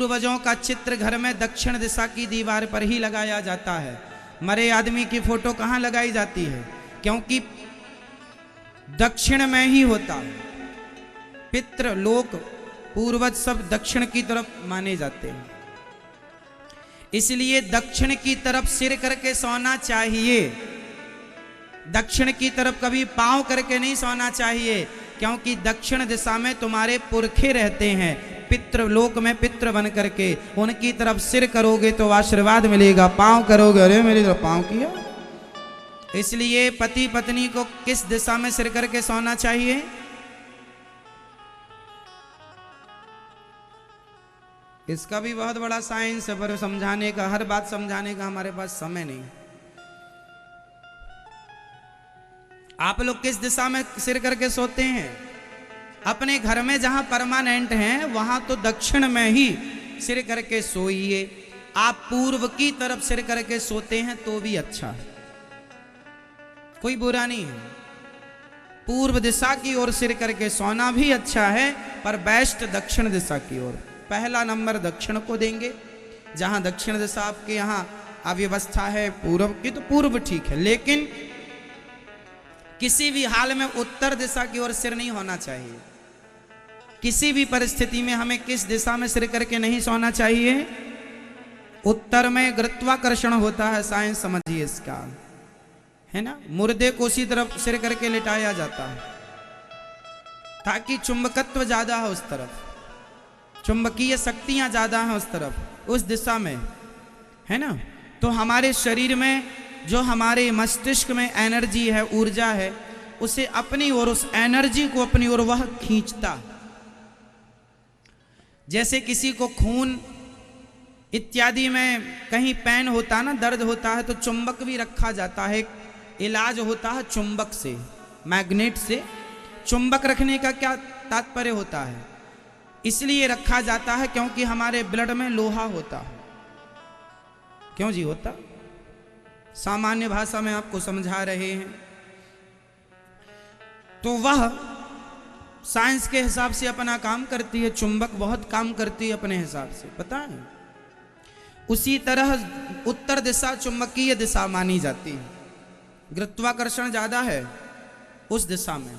पूर्वजों का चित्र घर में दक्षिण दिशा की दीवार पर ही लगाया जाता है। मरे आदमी की फोटो कहाँ लगाई जाती है? क्योंकि दक्षिण में ही होता है। पितृ लोक पूर्वज सब दक्षिण की तरफ माने जाते हैं, इसलिए दक्षिण की तरफ सिर करके सोना चाहिए। दक्षिण की तरफ कभी पांव करके नहीं सोना चाहिए, क्योंकि दक्षिण दिशा में तुम्हारे पुरखे रहते हैं। पितृ लोक में पितृ बन करके उनकी तरफ सिर करोगे तो आशीर्वाद मिलेगा, पांव करोगे अरे मेरी तरफ पांव किया। इसलिए पति पत्नी को किस दिशा में सिर करके सोना चाहिए? इसका भी बहुत बड़ा साइंस है, पर समझाने का, हर बात समझाने का हमारे पास समय नहीं। आप लोग किस दिशा में सिर करके सोते हैं? अपने घर में जहां परमानेंट हैं वहां तो दक्षिण में ही सिर करके सोइए। आप पूर्व की तरफ सिर करके सोते हैं तो भी अच्छा है, कोई बुरा नहीं है। पूर्व दिशा की ओर सिर करके सोना भी अच्छा है, पर बेस्ट दक्षिण दिशा की ओर। पहला नंबर दक्षिण को देंगे। जहां दक्षिण दिशा आपके यहां अव्यवस्था है पूर्व की, तो पूर्व ठीक है, लेकिन किसी भी हाल में उत्तर दिशा की ओर सिर नहीं होना चाहिए। किसी भी परिस्थिति में हमें किस दिशा में सिर करके नहीं सोना चाहिए? उत्तर में गुरुत्वाकर्षण होता है, साइंस समझिए इसका, है ना। मुर्दे को उसी तरफ सिर करके लिटाया जाता है ताकि चुंबकत्व ज्यादा है उस तरफ, चुंबकीय शक्तियां ज्यादा हैं उस तरफ, उस दिशा में, है ना। तो हमारे शरीर में जो हमारे मस्तिष्क में एनर्जी है, ऊर्जा है, उसे अपनी ओर, उस एनर्जी को अपनी ओर वह खींचता। जैसे किसी को खून इत्यादि में कहीं पेन होता है ना, दर्द होता है, तो चुंबक भी रखा जाता है। इलाज होता है चुंबक से, मैग्नेट से। चुंबक रखने का क्या तात्पर्य होता है? इसलिए रखा जाता है क्योंकि हमारे ब्लड में लोहा होता है। क्यों जी होता? सामान्य भाषा में आपको समझा रहे हैं। तो वह साइंस के हिसाब से अपना काम करती है, चुंबक बहुत काम करती है अपने हिसाब से, पता है। उसी तरह उत्तर दिशा चुंबकीय दिशा मानी जाती है, गुरुत्वाकर्षण ज्यादा है उस दिशा में,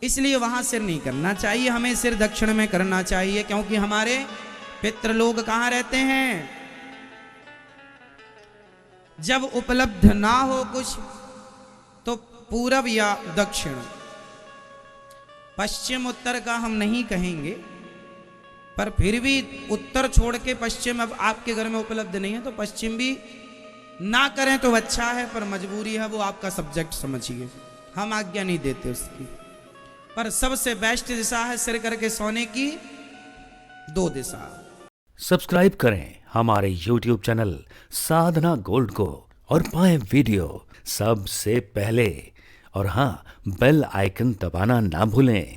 इसलिए वहां सिर नहीं करना चाहिए। हमें सिर दक्षिण में करना चाहिए, क्योंकि हमारे पितृलोक कहां रहते हैं? जब उपलब्ध ना हो कुछ तो पूरब या दक्षिण, पश्चिम उत्तर का हम नहीं कहेंगे, पर फिर भी उत्तर छोड़ के पश्चिम अब आपके घर में उपलब्ध नहीं है तो पश्चिम भी ना करें तो अच्छा है, पर मजबूरी है, वो आपका सब्जेक्ट समझिए, हम आज्ञा नहीं देते उसकी। पर सबसे बेस्ट दिशा है सिर करके सोने की, दो दिशा। सब्सक्राइब करें हमारे YouTube चैनल साधना गोल्ड को और पाएं वीडियो सबसे पहले, और हाँ, बेल आइकन दबाना ना भूलें।